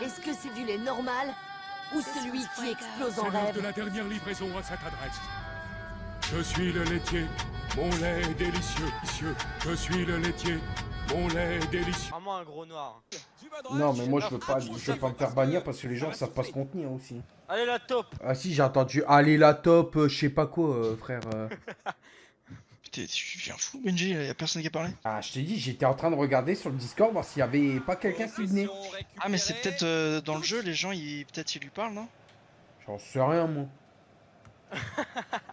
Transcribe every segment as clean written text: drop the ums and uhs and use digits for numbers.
Est-ce que c'est du lait normal ou celui qui explose en C'est l'heure rêve? de la dernière livraison à cette adresse. Je suis le laitier, mon lait est délicieux. Je suis le laitier, mon lait est délicieux. Vraiment un gros noir. Non, mais moi je veux pas me faire bannir parce que les gens savent pas se contenir aussi. Allez la taupe. Ah si, j'ai entendu allez la top, je sais pas quoi, frère. Putain, tu viens fou, Benji, y a personne qui a parlé. Ah, je t'ai dit, j'étais en train de regarder sur le Discord voir s'il y avait pas quelqu'un qui venait. Ah, mais c'est peut-être dans le jeu, les gens, peut-être ils lui parlent, non? J'en sais rien, moi.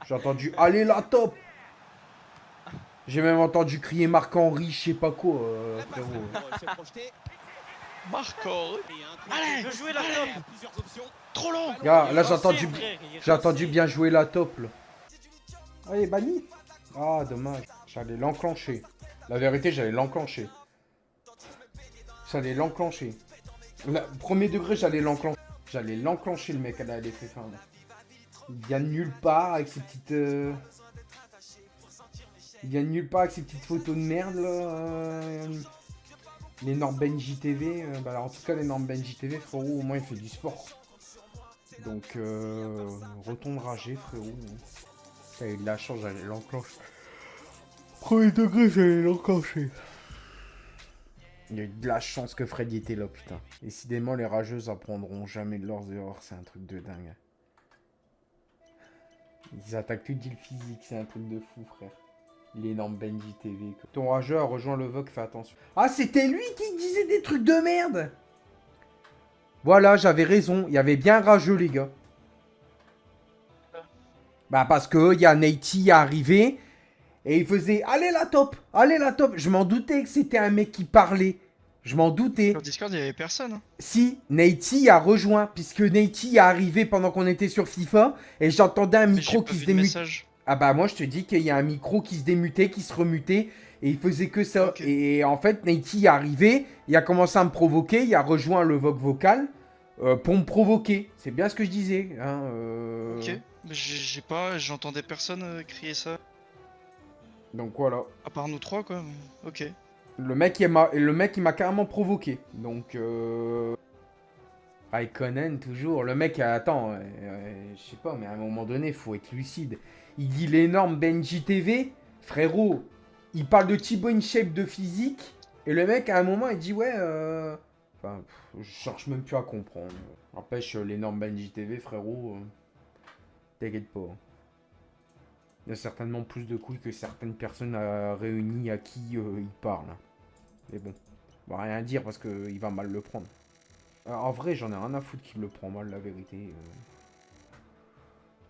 J'ai entendu allez la top. J'ai même entendu crier Marc-Henri, je sais pas quoi, frérot. Marco. Allez, Je veux jouer la taupe. trop long. Gars, là Rincé, frère, il est j'ai entendu rincé. bien jouer la top, là. Ah, il est banni. Ah, dommage. J'allais l'enclencher. La vérité, j'allais l'enclencher. J'allais l'enclencher. Premier degré, j'allais l'enclencher. J'allais l'enclencher, le mec, à la LFF1. Là. Il vient de nulle part avec ses petites... Il vient de nulle part avec ses petites photos de merde, là. Les normes Benji TV. Bah, alors, en tout cas, les normes Benji TV, frérot, au moins, il fait du sport. Donc, retourne rager, frérot. Ça a eu de la chance, j'allais l'enclencher. Premier degré, j'allais l'enclencher. Il y a eu de la chance que Freddy était là, putain. Décidément, les rageuses apprendront jamais de leurs erreurs, c'est un truc de dingue. Ils attaquent tout deal physique, c'est un truc de fou, frère. L'énorme Benji TV. Quoi. Ton rageux a rejoint le VOC, fais attention. Ah, c'était lui qui disait des trucs de merde. Voilà, j'avais raison. Il y avait bien rageux, les gars. Bah, parce que il y a Nate arrivé et il faisait allez la top, allez la top. Je m'en doutais que c'était un mec qui parlait. Je m'en doutais. Sur Discord, il y avait personne. Hein. Si, Nate a rejoint, puisque Nate est arrivé pendant qu'on était sur FIFA et j'entendais un micro qui se démutait. Ah bah moi je te dis qu'il y a un micro qui se démutait, qui se remutait et il faisait que ça. Okay. Et en fait Nate est arrivé, il a commencé à me provoquer, il a rejoint le VOC vocal pour me provoquer. C'est bien ce que je disais. Hein, Ok, j'entendais personne crier ça. Donc voilà. À part nous trois quoi, ok. Le mec il m'a carrément provoqué. Donc Raikkonen toujours. Le mec attends, je sais pas mais à un moment donné faut être lucide. Il dit l'énorme Benji TV, frérot. Il parle de Thibaut InShape de physique et le mec à un moment il dit ouais enfin je cherche même plus à comprendre. N'empêche l'énorme Benji TV frérot. T'inquiète pas. Il y a certainement plus de couilles que certaines personnes réunies à qui il parle. Mais bon, on va rien dire parce qu'il va mal le prendre. En vrai, j'en ai rien à foutre qu'il le prend mal, la vérité.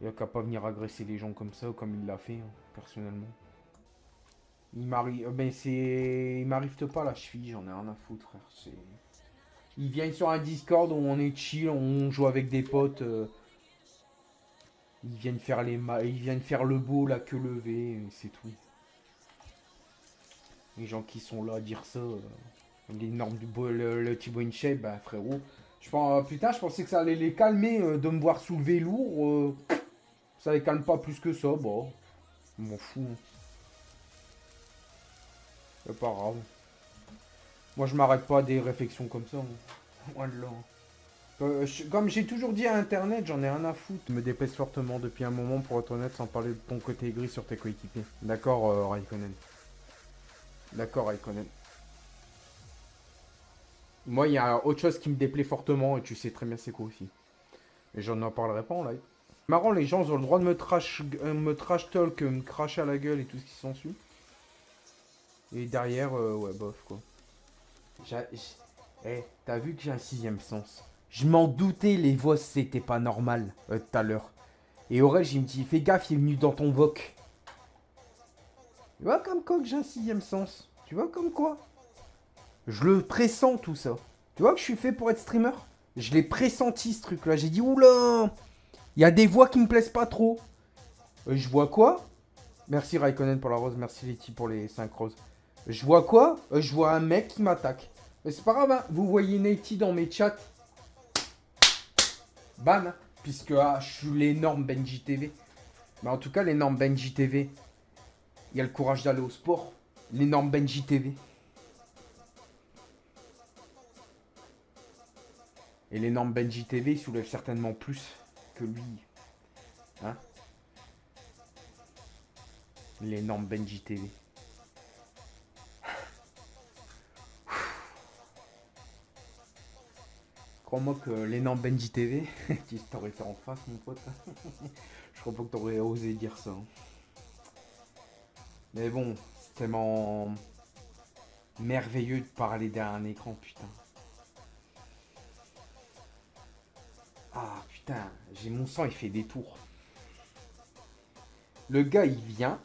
Il a qu'à pas venir agresser les gens comme ça, comme il l'a fait, hein, personnellement. Il m'arrive pas la cheville, j'en ai rien à foutre, frère. Il vient sur un Discord où on est chill, on joue avec des potes. Ils viennent faire le beau, la queue levée, c'est tout. Les gens qui sont là à dire ça, les normes du le Thibaut InShape, bah frérot. Je pensais que ça allait les calmer de me voir soulever lourd. Ça les calme pas plus que ça, bon. Je m'en fous. C'est pas grave. Moi je m'arrête pas à des réflexions comme ça. Loin de là. Comme j'ai toujours dit à Internet, j'en ai rien à foutre. Je me déplace fortement depuis un moment pour être honnête sans parler de ton côté gris sur tes coéquipiers. D'accord Raikkonen. D'accord Raikkonen. Moi il y a autre chose qui me déplaît fortement et tu sais très bien c'est quoi aussi. Mais j'en parlerai pas en live. Marrant, les gens ont le droit de me trash talk, me cracher à la gueule et tout ce qui s'ensuit. Et derrière, ouais bof quoi. T'as vu que j'ai un sixième sens. Je m'en doutais, les voix, c'était pas normal, tout à l'heure. Et Aurel, il me dit, fais gaffe, il est venu dans ton voc. Tu vois comme quoi que j'ai un sixième sens. Tu vois comme quoi. Je le pressens, tout ça. Tu vois que je suis fait pour être streamer. Je l'ai pressenti, ce truc-là. J'ai dit, oula, il y a des voix qui me plaisent pas trop. Je vois quoi? Merci Raikkonen pour la rose, merci Letty pour les 5 roses. Je vois quoi? Je vois un mec qui m'attaque. Mais c'est pas grave, hein. Vous voyez Nate dans mes chats. Ban, puisque je suis l'énorme Benji TV. Mais en tout cas, l'énorme Benji TV, il y a le courage d'aller au sport. L'énorme Benji TV. Et l'énorme Benji TV, il soulève certainement plus que lui. Hein? L'énorme Benji TV. Crois-moi que l'énorme Benji TV, si t'aurais été en face, mon pote, je crois pas que t'aurais osé dire ça. Hein. Mais bon, c'est tellement merveilleux de parler derrière un écran, putain. Ah putain, j'ai mon sang, il fait des tours. Le gars, il vient,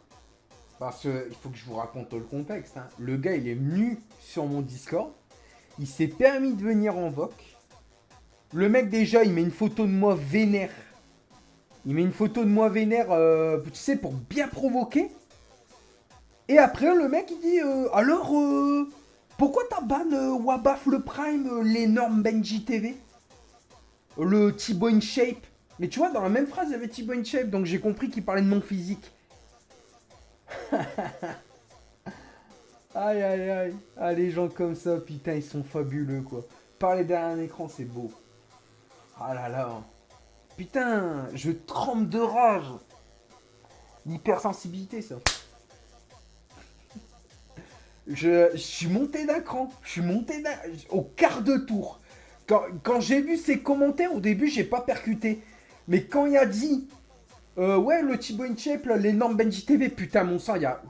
parce qu'il faut que je vous raconte le contexte. Hein. Le gars, il est venu sur mon Discord, il s'est permis de venir en voc. Le mec, déjà, il met une photo de moi vénère. Il met une photo de moi vénère, tu sais, pour bien provoquer. Et après, le mec, il dit, alors, pourquoi t'as ban Wabaf le Prime, l'énorme Benji TV? Le Thibaut InShape. Mais tu vois, dans la même phrase, il y avait Thibaut InShape, donc j'ai compris qu'il parlait de mon physique. Aïe, aïe, aïe. Ah, les gens comme ça, putain, ils sont fabuleux, quoi. Parler derrière un écran, c'est beau. Ah là là. Putain, je tremble de rage. L'hypersensibilité, ça. Je suis monté d'un cran. Je suis monté au quart de tour. Quand j'ai vu ces commentaires, au début, j'ai pas percuté. Mais quand il a dit... ouais, le Thibaut InShape, l'énorme Benji TV, putain, mon sang, il a...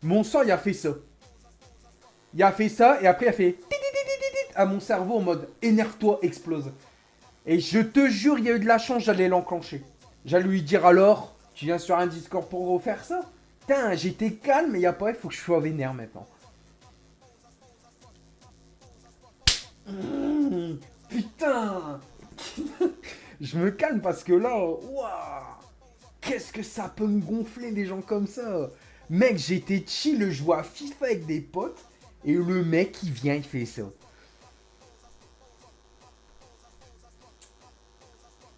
Mon sang, il a fait ça. Il a fait ça, et après, il a fait... à mon cerveau en mode énerve-toi, explose. Et je te jure, il y a eu de la chance, j'allais l'enclencher. J'allais lui dire alors, tu viens sur un Discord pour refaire ça? Putain, j'étais calme, mais il n'y a pas, il faut que je sois vénère maintenant. Putain. Je me calme parce que là, waouh, qu'est-ce que ça peut me gonfler les gens comme ça. Mec, j'étais chill, je jouais à FIFA avec des potes, et le mec, il vient, il fait ça.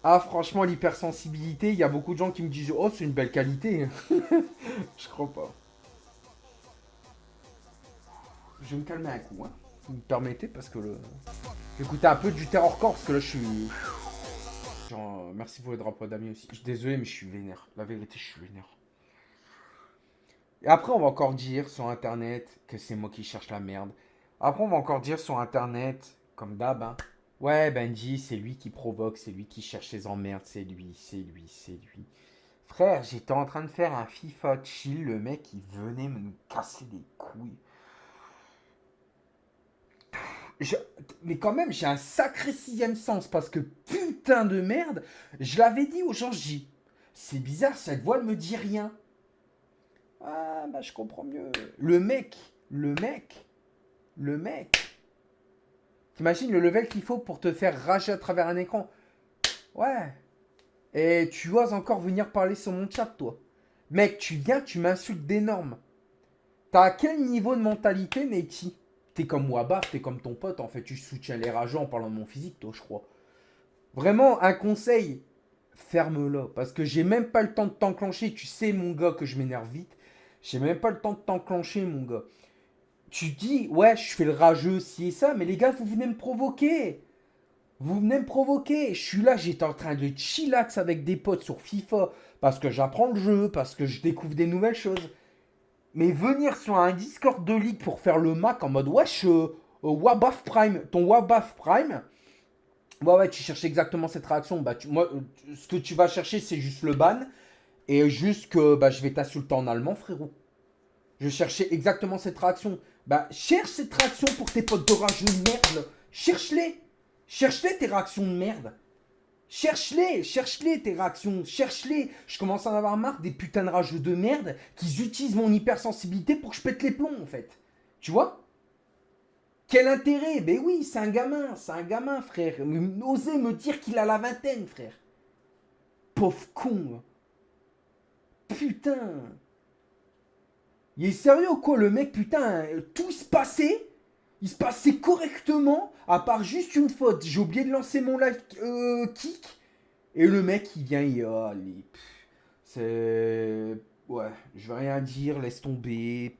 Ah, franchement, l'hypersensibilité, il y a beaucoup de gens qui me disent « Oh, c'est une belle qualité. » Je crois pas. Je vais me calmer un coup, hein. Vous me permettez, parce que le... J'écoutais un peu du Terrorcore, parce que là, je suis... Genre, merci pour les drapeaux d'amis aussi. Je suis désolé, mais je suis vénère. La vérité, je suis vénère. Et après, on va encore dire sur Internet que c'est moi qui cherche la merde. Après, on va encore dire sur Internet, comme d'hab, hein. Ouais, Benji, c'est lui qui provoque, c'est lui qui cherche les emmerdes, c'est lui, c'est lui, c'est lui. Frère, j'étais en train de faire un FIFA chill, le mec, il venait me casser les couilles. Mais quand même, j'ai un sacré sixième sens, parce que putain de merde, je l'avais dit aux gens, je dis, c'est bizarre, cette voix, elle me dit rien. Ah, bah je comprends mieux. Le mec. T'imagines le level qu'il faut pour te faire rager à travers un écran? Ouais. Et tu oses encore venir parler sur mon chat, toi. Mec, tu viens, tu m'insultes d'énorme. T'as quel niveau de mentalité, Neti? T'es comme Wabaf, t'es comme ton pote, en fait. Tu soutiens les rageux en parlant de mon physique, toi, je crois. Vraiment, un conseil, ferme-la. Parce que j'ai même pas le temps de t'enclencher. Tu sais, mon gars, que je m'énerve vite. J'ai même pas le temps de t'enclencher, mon gars. Tu dis, ouais, je fais le rageux, ci et ça, mais les gars, vous venez me provoquer. Vous venez me provoquer. Je suis là, j'étais en train de chillax avec des potes sur FIFA, parce que j'apprends le jeu, parce que je découvre des nouvelles choses. Mais venir sur un Discord de ligue pour faire le Mac en mode, wesh, Wabaf Prime, ton Wabaf Prime, ouais, tu cherches exactement cette réaction. Bah, moi, ce que tu vas chercher, c'est juste le ban, et juste que bah, je vais t'insulter en allemand, frérot. Je cherchais exactement cette réaction. Bah, cherche cette réaction pour tes potes de rageux de merde. Cherche-les. Cherche-les, tes réactions de merde. Cherche-les, tes réactions. Cherche-les. Je commence à en avoir marre des putains de rageux de merde qui utilisent mon hypersensibilité pour que je pète les plombs, en fait. Tu vois? Quel intérêt? Ben oui, c'est un gamin, frère. Osez me dire qu'il a la vingtaine, frère. Pauvre con. Putain. Il est sérieux ou quoi, le mec, putain, tout se passait, il se passait correctement, à part juste une faute. J'ai oublié de lancer mon live kick, et le mec, il vient, il allez, c'est... Ouais, je vais rien dire, laisse tomber,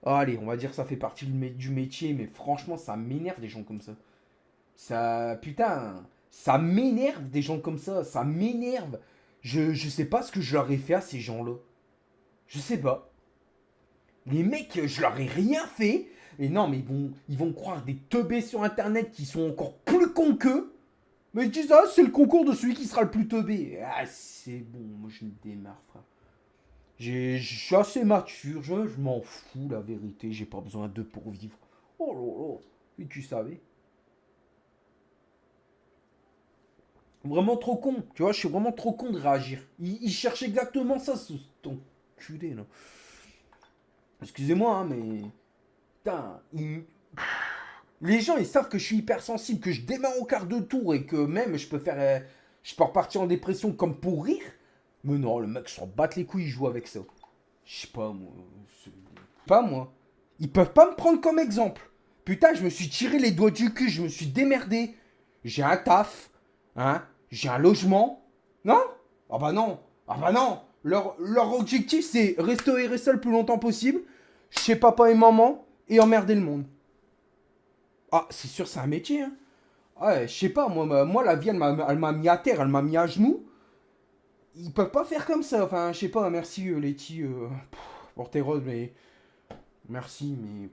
Allez, on va dire que ça fait partie du métier, mais franchement, ça m'énerve des gens comme ça. Ça, putain, ça m'énerve des gens comme ça m'énerve. Je sais pas ce que je leur ai fait à ces gens-là. Je sais pas. Les mecs, je leur ai rien fait. Et non, mais ils vont croire des teubés sur internet qui sont encore plus cons qu'eux. Mais je dis ça, c'est le concours de celui qui sera le plus teubé. Ah, c'est bon, moi je me démarre, frère. Je suis assez mature, je m'en fous, la vérité. J'ai pas besoin d'eux pour vivre. Oh là là, et tu savais. Vraiment trop con, tu vois, je suis vraiment trop con de réagir. Il cherche exactement ça, ce enculé, là. Excusez-moi, hein, mais... Putain, les gens, ils savent que je suis hypersensible, que je démarre au quart de tour et que même je peux faire... je peux repartir en dépression comme pour rire. Mais non, le mec s'en bat les couilles, il joue avec ça. Je sais pas, moi. Pas moi. Ils peuvent pas me prendre comme exemple. Putain, je me suis tiré les doigts du cul, je me suis démerdé. J'ai un taf, hein. J'ai un logement. Non? Ah bah non. Ah bah non. Leur objectif, c'est rester au RSA le plus longtemps possible, chez papa et maman, et emmerder le monde. Ah, c'est sûr, c'est un métier, hein. Ouais, je sais pas, moi la vie, elle m'a mis à terre, elle m'a mis à genoux. Ils peuvent pas faire comme ça. Enfin, je sais pas, merci Letty pour tes roses, mais... Merci, mais...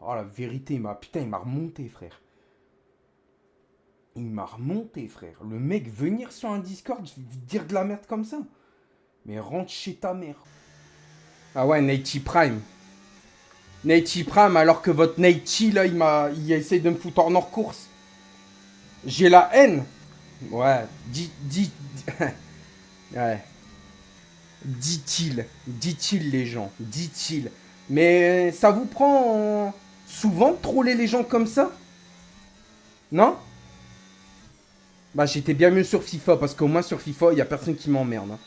oh, la vérité, putain, il m'a remonté, frère. Il m'a remonté, frère. Le mec, venir sur un Discord, dire de la merde comme ça. Mais rentre chez ta mère. Ah ouais, Nate Prime. Nate Prime, alors que votre Nate, là, il essaye de me foutre en hors course. J'ai la haine. Ouais, ouais. Dit-il les gens, dit-il. Mais ça vous prend souvent de troller les gens comme ça? Non? Bah j'étais bien mieux sur FIFA, parce qu'au moins sur FIFA, il n'y a personne qui m'emmerde. Hein.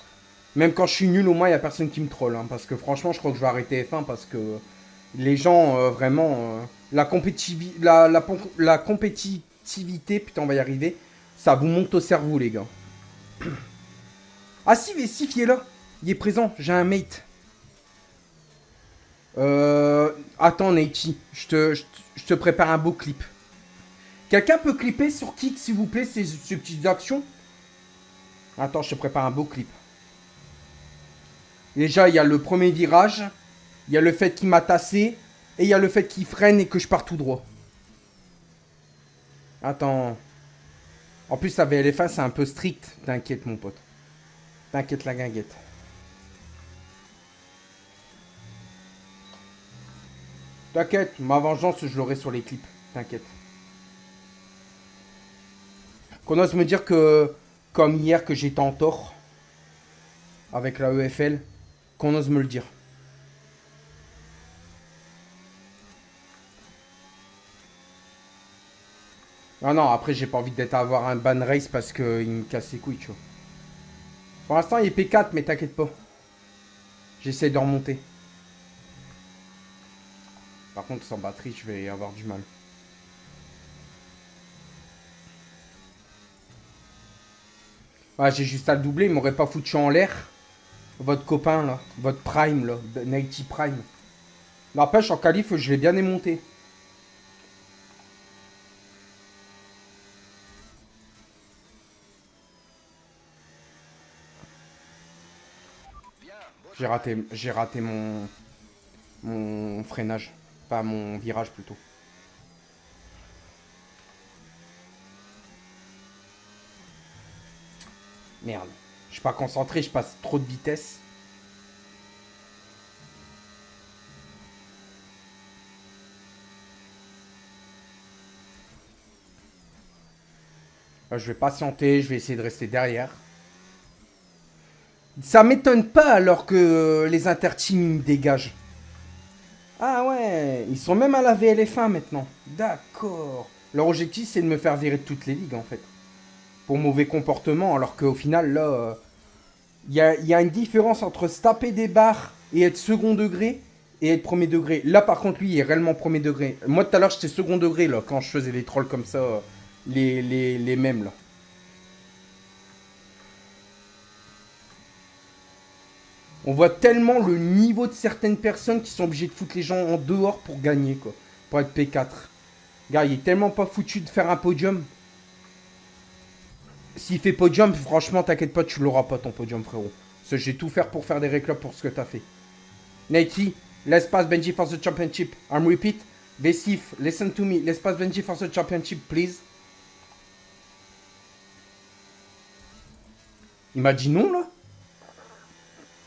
Même quand je suis nul, au moins, il n'y a personne qui me troll. Hein, parce que franchement, je crois que je vais arrêter F1 parce que les gens, vraiment, la compétitivité, putain, on va y arriver, ça vous monte au cerveau, les gars. Ah si, mais si, est là. Il est présent, j'ai un mate. Attends, Nate, je te prépare un beau clip. Quelqu'un peut clipper sur Kik, s'il vous plaît, ces petites actions? Attends, je te prépare un beau clip. Déjà, il y a le premier virage. Il y a le fait qu'il m'a tassé. Et il y a le fait qu'il freine et que je pars tout droit. Attends. En plus, la VLF1, c'est un peu strict. T'inquiète, mon pote. T'inquiète, la guinguette. T'inquiète, ma vengeance, je l'aurai sur les clips. T'inquiète. Qu'on ose me dire que, comme hier, que j'étais en tort. Avec la EFL. Qu'on ose me le dire. Ah non, après, j'ai pas envie d'avoir un ban race parce qu'il me casse les couilles, tu vois. Pour l'instant, il est P4, mais t'inquiète pas. J'essaie de remonter. Par contre, sans batterie, je vais avoir du mal. Ah, j'ai juste à le doubler, il m'aurait pas foutu en l'air. Votre copain, là. Votre Prime, là. Nighty Prime. N'empêche, en qualif, je l'ai bien démonté. J'ai raté mon freinage. Pas mon virage, plutôt. Merde. Je suis pas concentré, je passe trop de vitesse. Je vais patienter, je vais essayer de rester derrière. Ça m'étonne pas alors que les interteams me dégagent. Ah ouais, ils sont même à la VLF1 maintenant. D'accord. Leur objectif, c'est de me faire virer de toutes les ligues, en fait. Pour mauvais comportement, alors qu'au final, là, il y a une différence entre se taper des barres et être second degré et être premier degré. Là, par contre, lui, il est réellement premier degré. Moi, tout à l'heure, j'étais second degré, là, quand je faisais les trolls comme ça, les mêmes, là. On voit tellement le niveau de certaines personnes qui sont obligées de foutre les gens en dehors pour gagner, quoi. Pour être P4. Gars, il est tellement pas foutu de faire un podium. S'il fait podium, franchement, t'inquiète pas, tu l'auras pas ton podium, frérot. Parce que j'ai tout faire pour faire des réclames pour ce que t'as fait. Nike, let's pass Benji for the championship. I'm repeat. Vesif, listen to me. Let's pass Benji for the championship, please. Il m'a dit non, là.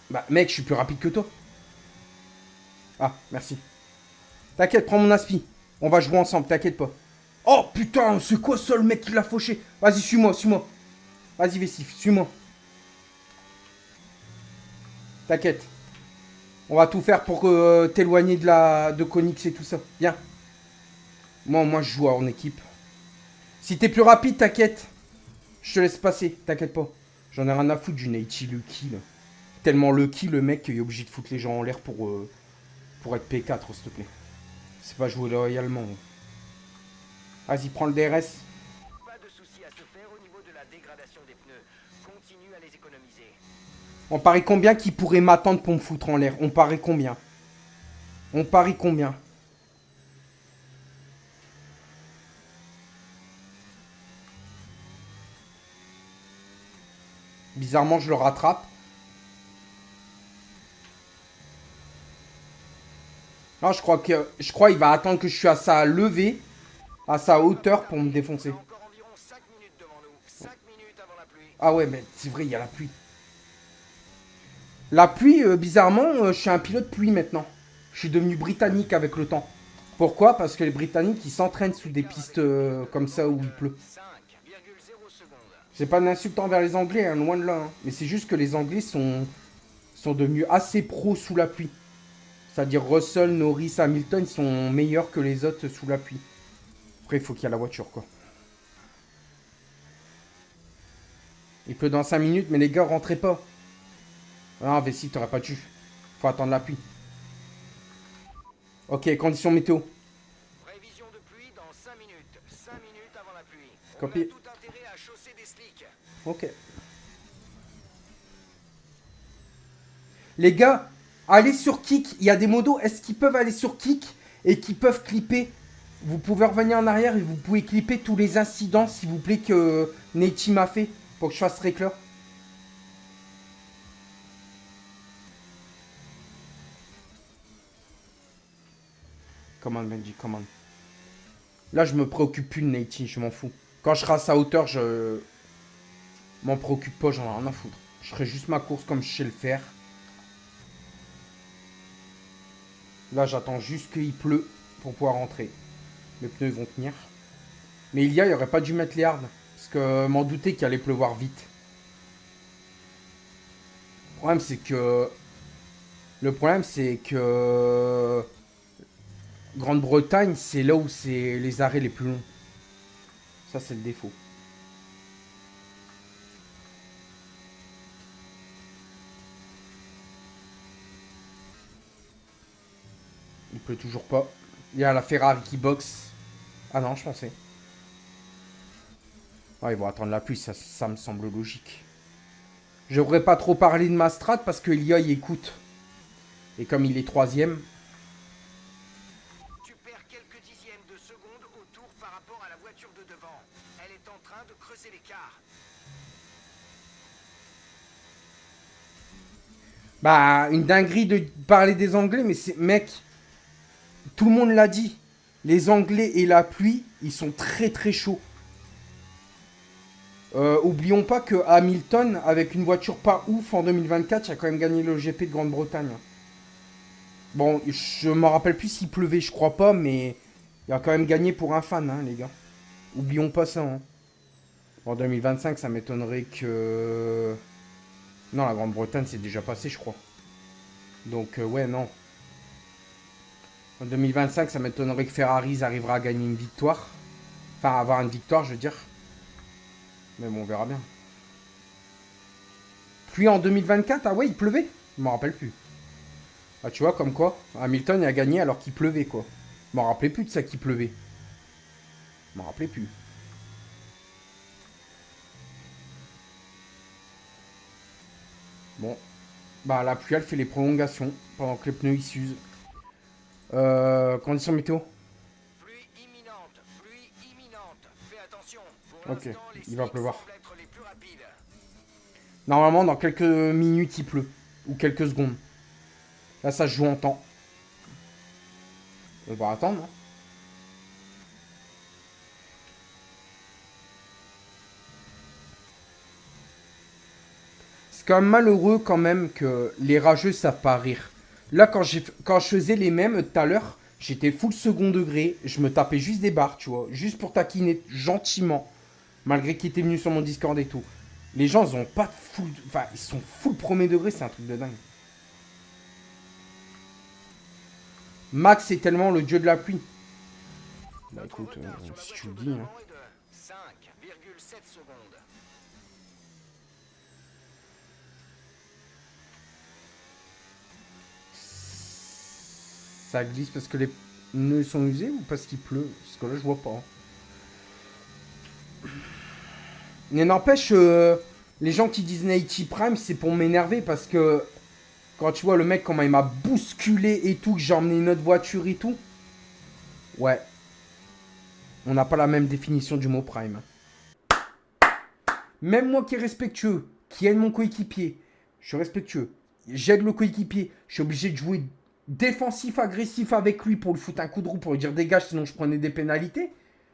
Bah, mec, je suis plus rapide que toi. Ah, merci. T'inquiète, prends mon aspi. On va jouer ensemble, t'inquiète pas. Oh, putain, c'est quoi ça, le mec qui l'a fauché? Vas-y, suis-moi, suis-moi. Vas-y, Vessif, suis-moi. T'inquiète. On va tout faire pour t'éloigner de Konix et tout ça. Viens. Moi, je joue en équipe. Si t'es plus rapide, t'inquiète. Je te laisse passer, t'inquiète pas. J'en ai rien à foutre du Neichi Lucky, là. Tellement lucky, le mec, il est obligé de foutre les gens en l'air pour être P4, s'il te plaît. C'est pas jouer loyalement. Vas-y, prends le DRS. Pas de souci à se faire au niveau de la dégradation des pneus. Continue à les économiser. On parie combien qui pourrait m'attendre pour me foutre en l'air? On parie combien? On parie combien? Bizarrement, je le rattrape. Non, je crois qu'il va attendre que je suis à sa levée, à sa hauteur pour me défoncer. Encore environ 5 minutes devant nous. 5 minutes avant la pluie. Ah ouais, mais c'est vrai, il y a la pluie. La pluie, bizarrement, je suis un pilote pluie maintenant. Je suis devenu britannique avec le temps. Pourquoi? Parce que les Britanniques, ils s'entraînent sous des pistes comme ça où il pleut. 5,0 secondes. C'est pas un insulte envers les Anglais, hein, loin de là. Hein. Mais c'est juste que les Anglais sont devenus assez pros sous la pluie. C'est-à-dire Russell, Norris, Hamilton, ils sont meilleurs que les autres sous la pluie. Après, il faut qu'il y ait la voiture, quoi. Il pleut dans 5 minutes, mais les gars, rentrez pas. Ah, Vessi, t'aurais pas dû. Faut attendre la pluie. Ok, conditions météo. Prévision de pluie dans 5 minutes. 5 minutes avant la pluie. On Copie. a tout intérêt à chausser des slicks. Ok. Les gars, allez sur Kick. Il y a des modos. Est-ce qu'ils peuvent aller sur Kick et qu'ils peuvent clipper? Vous pouvez revenir en arrière et vous pouvez clipper tous les incidents, s'il vous plaît, que Neichi m'a fait pour que je fasse réclore. Command, Benji, command. Là, je me préoccupe plus de Neichi, je m'en fous. Quand je serai à sa hauteur, je m'en préoccupe pas, j'en ai rien à foutre. Je ferai juste ma course comme je sais le faire. Là, j'attends juste qu'il pleut pour pouvoir rentrer. Les pneus vont tenir. Mais il aurait pas dû mettre les hards. Parce que m'en doutais qu'il allait pleuvoir vite. Le problème, c'est que... Grande-Bretagne, c'est là où c'est les arrêts les plus longs. Ça, c'est le défaut. Il pleut toujours pas. Il y a la Ferrari qui boxe. Ah non, je pensais. Ah, ils vont attendre la pluie, ça me semble logique. Je devrais pas trop parler de ma strat parce que Elia il écoute. Et comme il est 3ème. Tu perds quelques dixièmes de seconde au tour par rapport à la voiture de devant. Elle est en train de creuser l'écart. Bah, une dinguerie de parler des Anglais, mais c'est... Mec, tout le monde l'a dit. Les Anglais et la pluie, ils sont très très chauds. Oublions pas que Hamilton, avec une voiture pas ouf en 2024, il a quand même gagné le GP de Grande-Bretagne. Bon, je me rappelle plus s'il pleuvait, je crois pas, mais il a quand même gagné pour un fan, hein, les gars. Oublions pas ça. Hein. En 2025, ça m'étonnerait que... Non, la Grande-Bretagne, c'est déjà passé, je crois. Donc, ouais, non. En 2025, ça m'étonnerait que Ferrari arrivera à gagner une victoire. Enfin, à avoir une victoire, je veux dire. Mais bon, on verra bien. Puis en 2024, ah ouais, il pleuvait. Je m'en rappelle plus. Ah, tu vois, comme quoi, Hamilton a gagné alors qu'il pleuvait, quoi. Je m'en rappelais plus de ça qu'il pleuvait. Je m'en rappelais plus. Bon. Bah, la pluie, elle fait les prolongations pendant que les pneus ils s'usent. Conditions météo. Pluie imminente, pluie imminente. Fais attention. Pour Ok, l'instant, les il va slicks pleuvoir. semblent être les plus rapides. Normalement, dans quelques minutes, il pleut. Ou quelques secondes. Là, ça se joue en temps. On va attendre, hein. C'est quand même malheureux quand même que les rageux savent pas rire. Là, quand je faisais les mêmes tout à l'heure, j'étais full second degré. Je me tapais juste des barres, tu vois. Juste pour taquiner gentiment. Malgré qu'ils étaient venus sur mon Discord et tout. Les gens, ils ont pas de full... Enfin, ils sont full premier degré, c'est un truc de dingue. Max est tellement le dieu de la pluie. Bah Notre écoute, retard sur la si tu le voiture dis, de hein. devant est de 5,7 secondes. Ça glisse parce que les pneus sont usés ou parce qu'il pleut? Parce que là, je vois pas. Mais n'empêche, les gens qui disent 90 Prime, c'est pour m'énerver parce que quand tu vois le mec, comment il m'a bousculé et tout, que j'ai emmené une autre voiture et tout. Ouais. On n'a pas la même définition du mot Prime. Même moi qui est respectueux, qui aide mon coéquipier, je suis respectueux. J'aide le coéquipier. Je suis obligé de jouer défensif, agressif avec lui pour lui foutre un coup de roue, pour lui dire dégage, sinon je prenais des pénalités.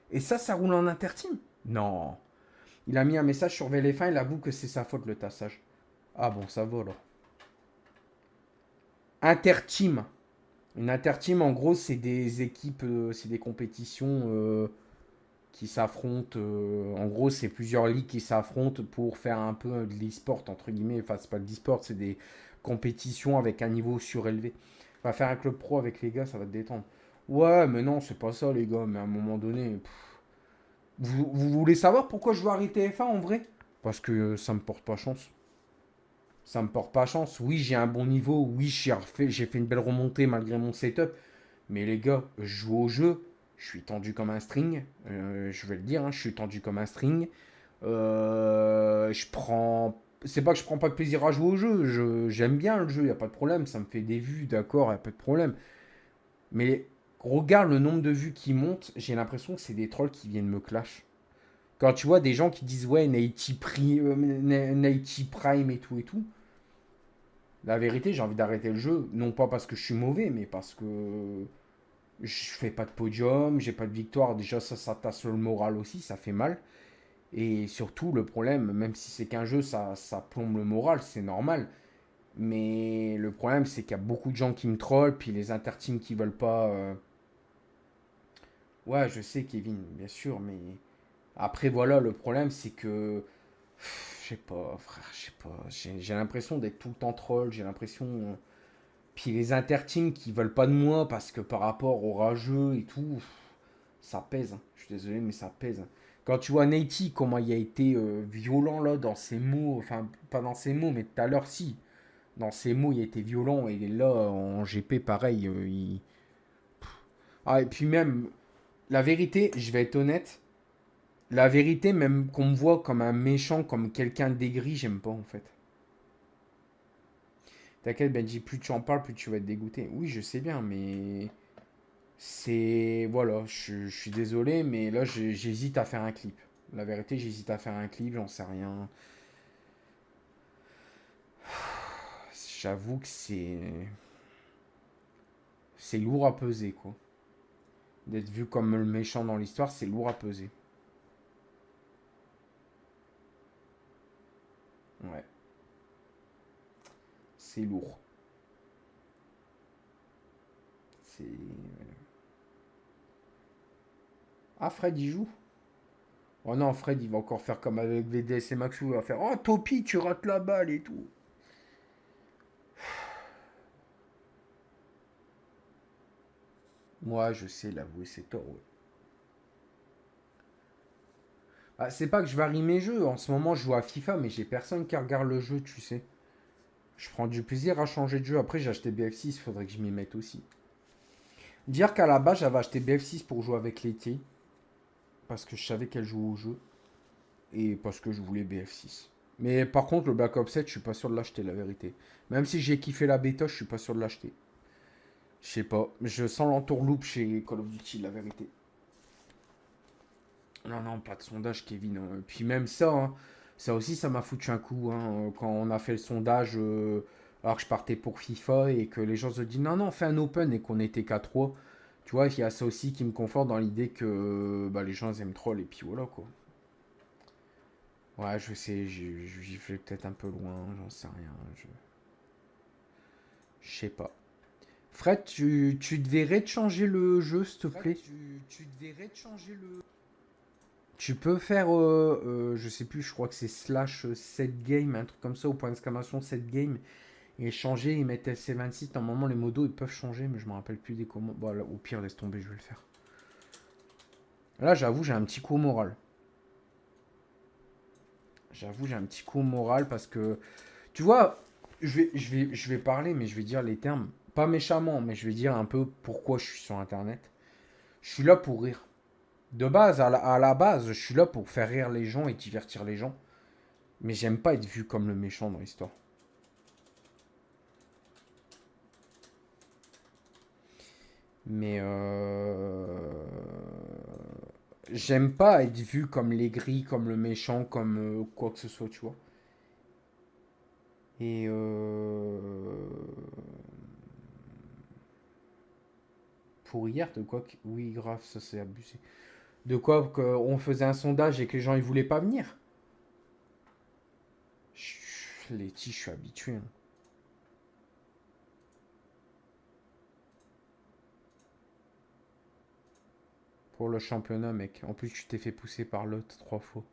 Et ça roule en interteam. Non. Il a mis un message sur VLF1, il avoue que c'est sa faute le tassage. Ah bon, ça va alors. Interteam. Une interteam, en gros, c'est des équipes, c'est des compétitions qui s'affrontent. En gros, c'est plusieurs ligues qui s'affrontent pour faire un peu de l'e-sport, entre guillemets. Enfin, c'est pas de l'e-sport, c'est des compétitions avec un niveau surélevé. Va faire un club pro avec les gars, ça va te détendre. Ouais, mais non, c'est pas ça, les gars. Mais à un moment donné, vous voulez savoir pourquoi je veux arrêter F1 en vrai? Parce que ça me porte pas chance. Ça me porte pas chance. Oui, j'ai un bon niveau. Oui, j'ai fait une belle remontée malgré mon setup. Mais les gars, je joue au jeu. Je suis tendu comme un string. Je vais le dire, hein, je suis tendu comme un string. Je prends. C'est pas que je prends pas de plaisir à jouer au jeu. J'aime bien le jeu, il n'y a pas de problème. Ça me fait des vues, d'accord, il n'y a pas de problème. Mais regarde le nombre de vues qui monte. J'ai l'impression que c'est des trolls qui viennent me clash. Quand tu vois des gens qui disent ouais, Naty Prime et tout et tout. La vérité, j'ai envie d'arrêter le jeu. Non pas parce que je suis mauvais, mais parce que je fais pas de podium, j'ai pas de victoire. Déjà, ça tasse le moral aussi, ça fait mal. Et surtout, le problème, même si c'est qu'un jeu, ça plombe le moral, c'est normal. Mais le problème, c'est qu'il y a beaucoup de gens qui me trollent, puis les interteams qui veulent pas. Ouais, je sais, Kevin, bien sûr, mais après, voilà, le problème, c'est que. Je sais pas, frère, je sais pas. J'ai l'impression d'être tout le temps troll, j'ai l'impression. Puis les interteams qui veulent pas de moi parce que par rapport au rageux et tout, ça pèse, hein. Je suis désolé, mais ça pèse. Quand tu vois Naty, comment il a été violent là dans ses mots, enfin pas dans ses mots, mais tout à l'heure si. Dans ses mots, il a été violent et là en GP pareil. Ah et puis même, la vérité, je vais être honnête, la vérité, même qu'on me voit comme un méchant, comme quelqu'un d'aigri, j'aime pas en fait. T'inquiète, Benji, plus tu en parles, plus tu vas être dégoûté. Oui, je sais bien, mais c'est... Voilà, je suis désolé, mais là, j'hésite à faire un clip. La vérité, j'hésite à faire un clip, j'en sais rien. J'avoue que c'est... C'est lourd à peser, quoi. D'être vu comme le méchant dans l'histoire, c'est lourd à peser. Ouais. C'est lourd. C'est... Ah, Fred, il joue? Oh non, Fred, il va encore faire comme avec VDS et Maxou. Il va faire oh, Topi, tu rates la balle et tout. Moi, je sais l'avouer, c'est tort, ouais. Ah, c'est pas que je varie mes jeux. En ce moment, je joue à FIFA, mais j'ai personne qui regarde le jeu, tu sais. Je prends du plaisir à changer de jeu. Après, j'ai acheté BF6, faudrait que je m'y mette aussi. Dire qu'à la base, j'avais acheté BF6 pour jouer avec Letty. Parce que je savais qu'elle jouait au jeu. Et parce que je voulais BF6. Mais par contre, le Black Ops 7, je suis pas sûr de l'acheter, la vérité. Même si j'ai kiffé la bêta, je suis pas sûr de l'acheter. Je sais pas. Je sens l'entourloupe chez Call of Duty, la vérité. Non, non, pas de sondage, Kevin. Puis même ça, hein, ça aussi, ça m'a foutu un coup. Hein, quand on a fait le sondage, alors que je partais pour FIFA et que les gens se disent non, non, fais un open et qu'on était qu'à 3. Tu vois, il y a ça aussi qui me conforte dans l'idée que bah, les gens ils aiment troll et puis voilà quoi. Ouais, je sais, j'y vais peut-être un peu loin, j'en sais rien. Je sais pas. Fred, tu te verrais de changer le jeu, s'il te plaît? Tu te verrais de changer le... Tu peux faire, je sais plus, je crois que c'est slash set game, un truc comme ça, au point d'exclamation set game, et changer et mettre SC26. Normalement, les modos ils peuvent changer, mais je me rappelle plus des commandes. Bon, là, au pire, laisse tomber, je vais le faire. Là, j'avoue, j'ai un petit coup au moral. J'avoue, j'ai un petit coup au moral parce que, tu vois, je vais parler, mais je vais dire les termes, pas méchamment, mais je vais dire un peu pourquoi je suis sur Internet. Je suis là pour rire. De base, à la base, je suis là pour faire rire les gens et divertir les gens. Mais j'aime pas être vu comme le méchant dans l'histoire. Mais j'aime pas être vu comme l'aigri, comme le méchant, comme quoi que ce soit, tu vois. Et pour hier, de quoi que... Oui, grave, ça c'est abusé. De quoi qu'on faisait un sondage et que les gens ils voulaient pas venir. Letty, je suis habitué. Hein. Pour le championnat, mec. En plus, tu t'es fait pousser par l'autre 3 fois.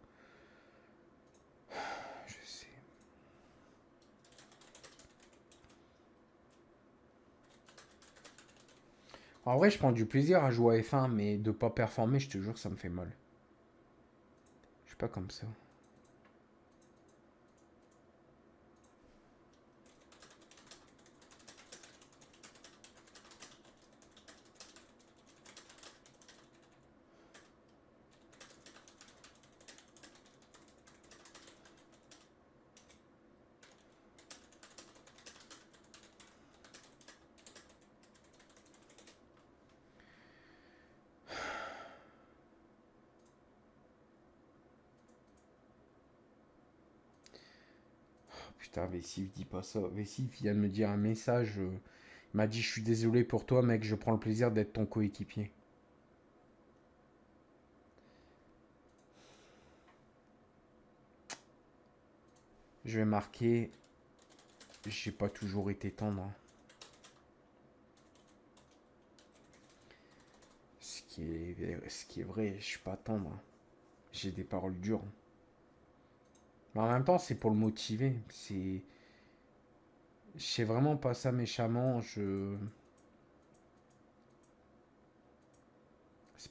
Je sais. En vrai, je prends du plaisir à jouer à F1, mais de pas performer, je te jure, ça me fait mal. Je suis pas comme ça. Putain, Vessif, dis pas ça. Vessif vient de me dire un message. Il m'a dit, je suis désolé pour toi, mec, je prends le plaisir d'être ton coéquipier. Je vais marquer. J'ai pas toujours été tendre. Hein. Ce qui est vrai, je suis pas tendre. Hein. J'ai des paroles dures. Hein. Mais en même temps, c'est pour le motiver. C'est. Je sais vraiment pas ça méchamment. C'est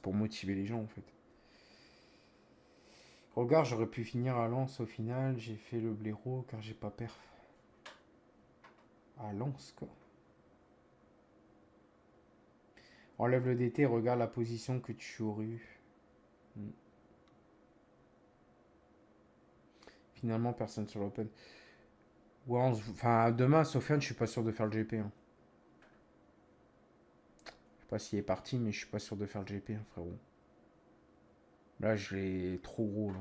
pour motiver les gens en fait. Regarde, j'aurais pu finir à Lens au final. J'ai fait le blaireau car j'ai pas perf. À Lens quoi. Enlève le DT, regarde la position que tu aurais eu. Finalement, personne sur l'open. Ouais, enfin, demain, Sofiane, je suis pas sûr de faire le GP. Hein. Je sais pas s'il est parti, mais je suis pas sûr de faire le GP, hein, frérot. Là, je l'ai trop gros, là.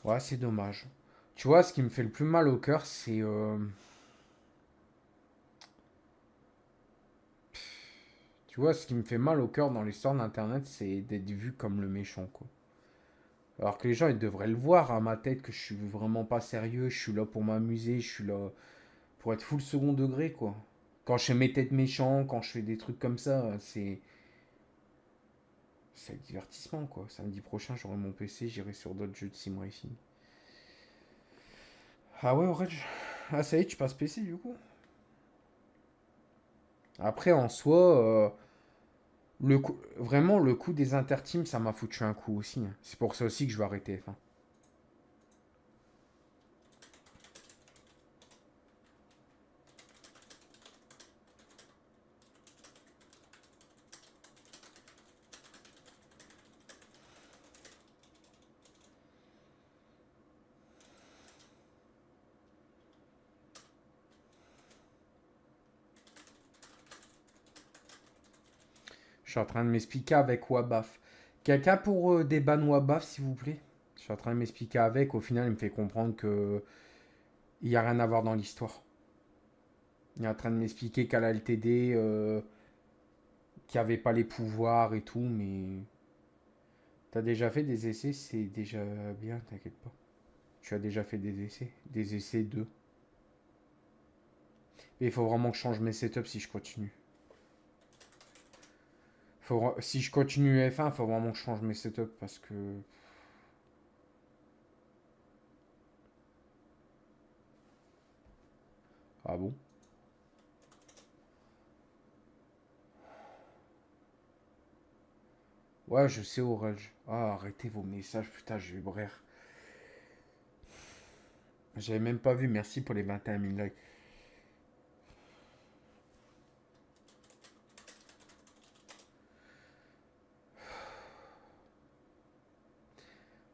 Ouais, c'est dommage. Tu vois, ce qui me fait le plus mal au cœur, c'est... Tu vois, ce qui me fait mal au cœur dans l'histoire d'Internet, c'est d'être vu comme le méchant, quoi. Alors que les gens, ils devraient le voir à ma tête que je suis vraiment pas sérieux, je suis là pour m'amuser, je suis là pour être full second degré, quoi. Quand je fais mes têtes méchants, quand je fais des trucs comme ça, c'est le divertissement, quoi. Samedi prochain, j'aurai mon PC, j'irai sur d'autres jeux de sim racing. Ah ouais, Orange. Ah, ça y est, tu passes PC, du coup. Après, en soi, vraiment, le coup des interteams, ça m'a foutu un coup aussi. Hein. C'est pour ça aussi que je vais arrêter F1. suis en train de m'expliquer avec Wabaf. Quelqu'un pour déban Wabaf, s'il vous plaît? Je suis en train de m'expliquer avec. Au final, il me fait comprendre que il n'y a rien à voir dans l'histoire. Il est en train de m'expliquer qu'à la LTD, qu'il n'y avait pas les pouvoirs et tout, mais... T'as déjà fait des essais, c'est déjà bien, t'inquiète pas. Tu as déjà fait des essais 2. Et il faut vraiment que je change mes setups si je continue. Si je continue F1, il faut vraiment que je change mes setups parce que... Ah bon? Ouais, je sais, Orange. Ah, arrêtez vos messages, putain, je vais brère. J'avais même pas vu, merci pour les 21 000 likes.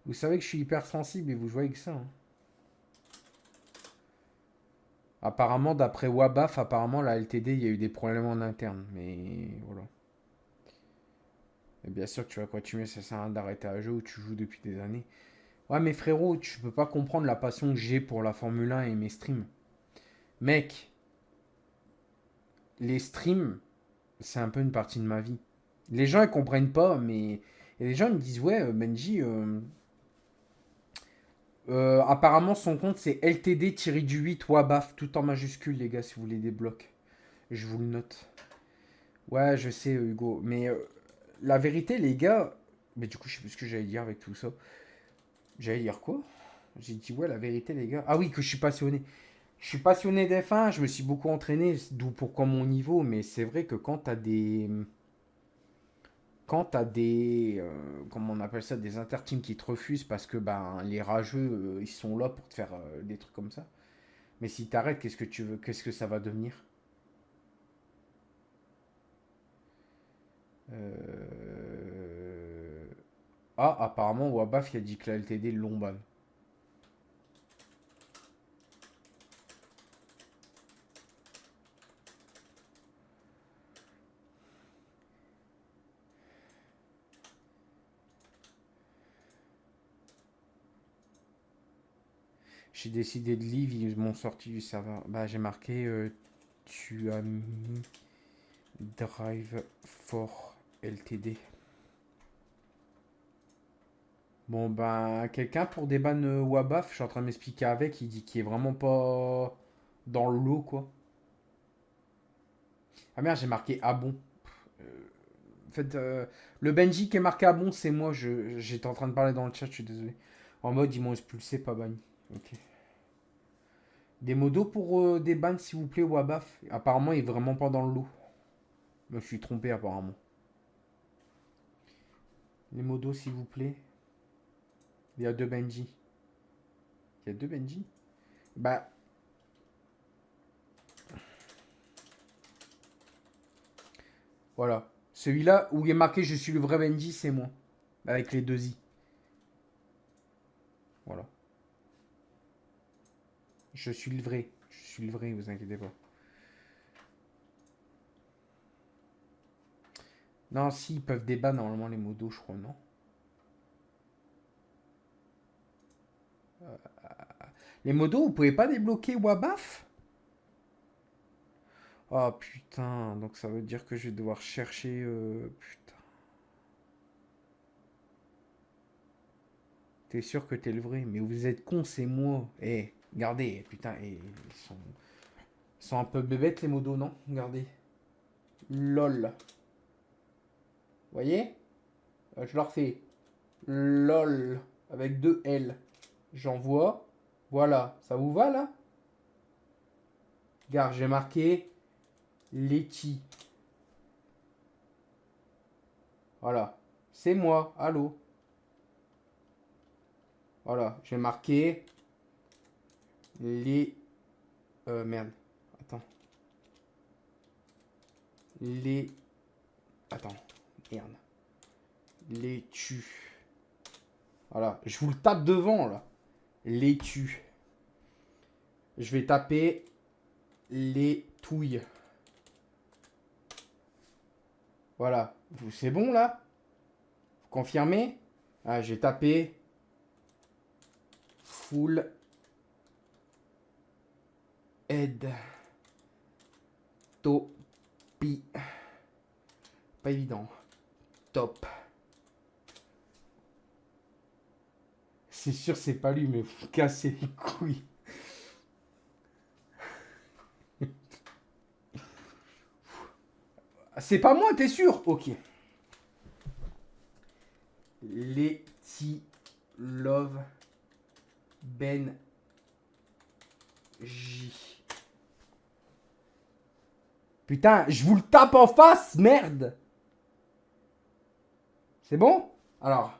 Vous savez que je suis hyper sensible et vous jouez avec ça. Hein. Apparemment, d'après Wabaf, apparemment, la LTD, il y a eu des problèmes en interne. Mais voilà. Et bien sûr que tu vas continuer, ça sert à rien d'arrêter à jeu où tu joues depuis des années. Ouais, mais frérot, tu peux pas comprendre la passion que j'ai pour la Formule 1 et mes streams. Mec, les streams, c'est un peu une partie de ma vie. Les gens, ils comprennent pas, mais... Et les gens, ils me disent, ouais, Benji... apparemment, son compte, c'est LTD-8 Wabaf, tout en majuscule, les gars, si vous voulez des blocs. Je vous le note. Ouais, je sais, Hugo. Mais la vérité, les gars... Mais du coup, je sais plus ce que j'allais dire avec tout ça. J'allais dire quoi? J'ai dit, ouais, la vérité, les gars. Ah oui, que je suis passionné. Je suis passionné d'F1, je me suis beaucoup entraîné, d'où pourquoi mon niveau. Mais c'est vrai que quand t'as des... Quand t'as des... comment on appelle ça? Des interteams qui te refusent parce que ben, les rageux, ils sont là pour te faire des trucs comme ça. Mais si t'arrêtes, qu'est-ce que tu veux? Qu'est-ce que ça va devenir? Ah, apparemment, Wabaf, il a dit que la LTD l'ont ban. J'ai décidé de leave, ils m'ont sorti du serveur. Bah, j'ai marqué tu as mis Drive for LTD. Bon, ben, quelqu'un pour des bans Wabaf, je suis en train de m'expliquer avec, il dit qu'il est vraiment pas dans le lot, quoi. Ah merde, j'ai marqué ah bon. En fait, le Benji qui est marqué ah bon, c'est moi. J'étais en train de parler dans le chat, je suis désolé. En mode, ils m'ont expulsé, pas banni. Ok. Des modos pour des bans, s'il vous plaît, Wabaf. Apparemment, il est vraiment pas dans le lot. Je me suis trompé, apparemment. Les modos, s'il vous plaît. Il y a 2 Benji. Il y a 2 Benji? Bah. Voilà. Celui-là où il est marqué je suis le vrai Benji, c'est moi. Avec les 2 i. Voilà. Je suis le vrai. Je suis le vrai, vous inquiétez pas. Non, si, ils peuvent débattre normalement les modos, je crois, non? Les modos, vous pouvez pas débloquer Wabaf? Oh putain, donc ça veut dire que je vais devoir chercher... putain. T'es sûr que t'es le vrai? Mais vous êtes con, c'est moi. Eh, regardez, putain, ils sont un peu bébêtes les modos, non? Regardez. LOL. Voyez? Je leur fais LOL avec 2 L. J'envoie. Voilà, ça vous va là? Regarde, j'ai marqué Letty. Voilà, c'est moi. Allô? Voilà, j'ai marqué les... merde. Attends. Les... Attends. Merde. Les tu. Voilà, je vous le tape devant là. Les tu. Je vais taper les touilles. Voilà. C'est bon là? Vous confirmez? Ah, j'ai tapé. Full. Aide. Topi. Pas évident. Top. C'est sûr, c'est pas lui, mais vous cassez les couilles. C'est pas moi, t'es sûr? Ok. Letty Love Ben J. Putain, je vous le tape en face, merde. C'est bon? Alors,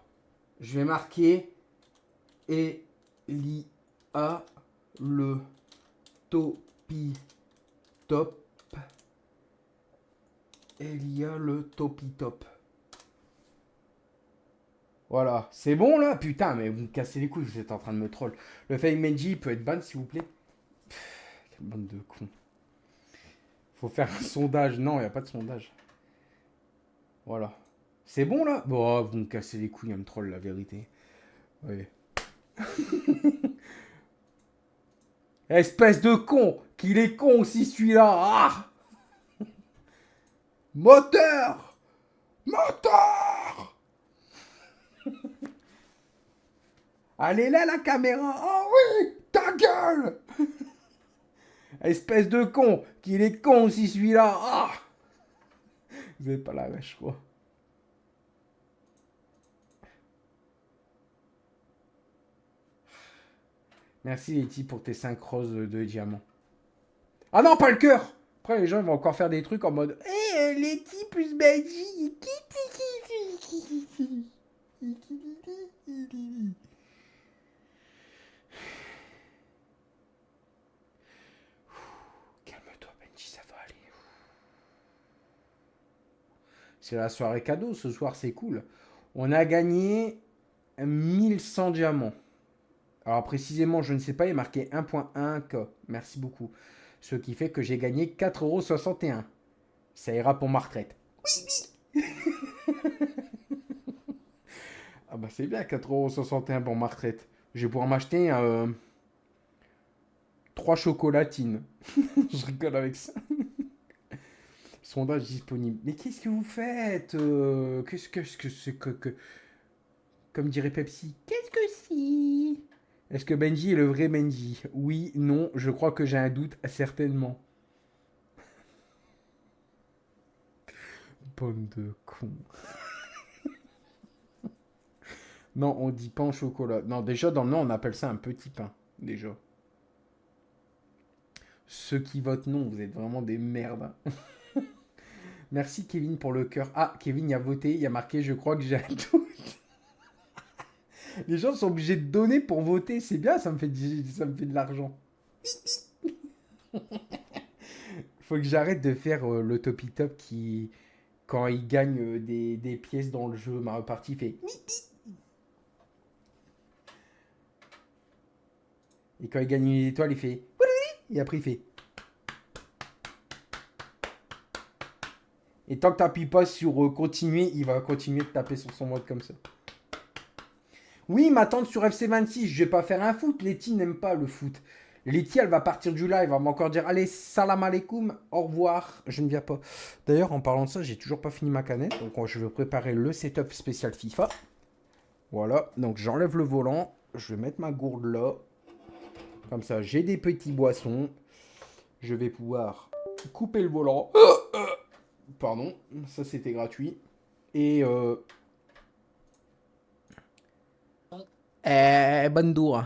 je vais marquer Elia le topi top. Elia le topi top. Voilà, c'est bon là? Putain, mais vous me cassez les couilles, vous êtes en train de me troll. Le fake Menji peut être ban s'il vous plaît? Quelle bande de cons. Faut faire un sondage. Non, il n'y a pas de sondage. Voilà. C'est bon là? Bon, vous me cassez les couilles, elle me troll la vérité. Oui. Espèce de con! Qu'il est con aussi celui-là! Ah! Moteur! Moteur! Allez là la caméra! Oh oui! Ta gueule! Espèce de con! Qu'il est con aussi celui-là! Ah! Vous avez pas la vache, je crois. Merci Letty pour tes 5 roses de diamant. Ah non, pas le cœur! Après, les gens ils vont encore faire des trucs en mode Letty plus Benji. Calme-toi, Benji, ça va aller. C'est la soirée cadeau, ce soir, c'est cool. On a gagné 1100 diamants. Alors précisément, je ne sais pas, il est marqué 1.1K. Merci beaucoup. Ce qui fait que j'ai gagné 4,61 €. Ça ira pour ma retraite. Oui. Ah bah c'est bien, 4,61 € pour ma retraite. Je vais pouvoir m'acheter 3 chocolatines. Je rigole avec ça. Sondage disponible. Mais qu'est-ce que vous faites? Qu'est-ce que c'est que... Comme dirait Pepsi. Qu'est-ce que c'est? Est-ce que Benji est le vrai Benji? Oui, non, je crois que j'ai un doute, certainement. Pomme de con. Non, on dit pain au chocolat. Non, déjà, dans le nom, on appelle ça un petit pain. Déjà. Ceux qui votent non, vous êtes vraiment des merdes. Merci Kevin pour le cœur. Ah, Kevin y a voté, il y a marqué, je crois que j'ai un doute. Les gens sont obligés de donner pour voter. C'est bien, ça me fait de l'argent. Faut que j'arrête de faire le Topi Top qui, quand il gagne des pièces dans le jeu, Mario Party fait... Et quand il gagne une étoile, il fait... Et après, il fait... Et tant que t'appuies pas sur continuer, il va continuer de taper sur son mode comme ça. Oui, ma tante sur FC26, je vais pas faire un foot. Letty n'aime pas le foot. Letty, elle va partir du live, elle va m'encore dire allez, salam alaikum, au revoir, je ne viens pas. D'ailleurs, en parlant de ça, j'ai toujours pas fini ma canette, donc je vais préparer le setup spécial FIFA. Voilà, donc j'enlève le volant, je vais mettre ma gourde là. Comme ça, j'ai des petits boissons. Je vais pouvoir couper le volant. Pardon, ça c'était gratuit. Et bonne dour.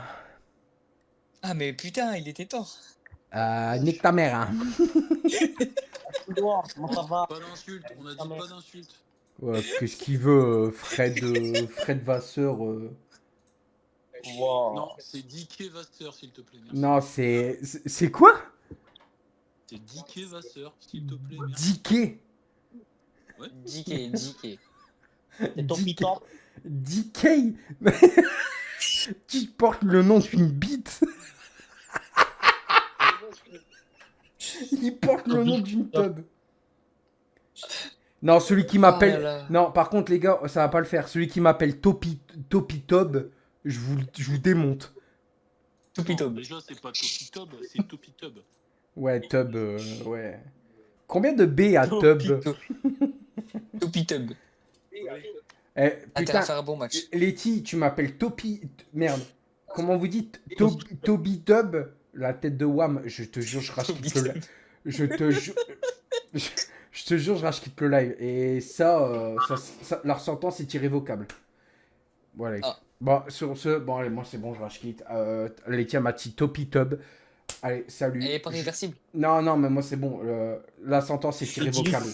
Ah mais putain, il était temps. Nique ta mère. Hein. Comment ça va? Pas d'insulte, on a dit pas d'insulte. Ouais, qu'est-ce qu'il veut, Fred Vasseur Wow. Non, c'est Dicky Vasseur, s'il te plaît. Merci. Non, c'est quoi? C'est Dicky Vasseur, s'il te plaît. Merci. Dicky. Ouais. Dicky. C'est ton piton. Dicky. Qui porte le nom d'une bite. Il porte le nom d'une tub. Non, celui qui m'appelle... Oh là là. Non, par contre, les gars, ça va pas le faire. Celui qui m'appelle Topi Tob, je vous démonte. Toupitob. Déjà, c'est pas Topitob, c'est Topitub. Ouais, Tub, ouais. Combien de B à Tub? Toupitob. Eh, Intérêt putain, à faire un bon match. Letty, tu m'appelles Topi... Merde. Comment vous dites Toby Tub? La tête de Wham, je te jure, je rachète le live. Je te jure... Je te jure, je rachète le live. Et ça, leur sentence est irrévocable. Voilà. Ah. Bon, sur ce... Bon, allez, moi, c'est bon, je rachète. Letty m'a dit Topi Tub. Allez, salut. Elle est pas réversible. Non, non, mais moi, c'est bon. La sentence est irrévocable.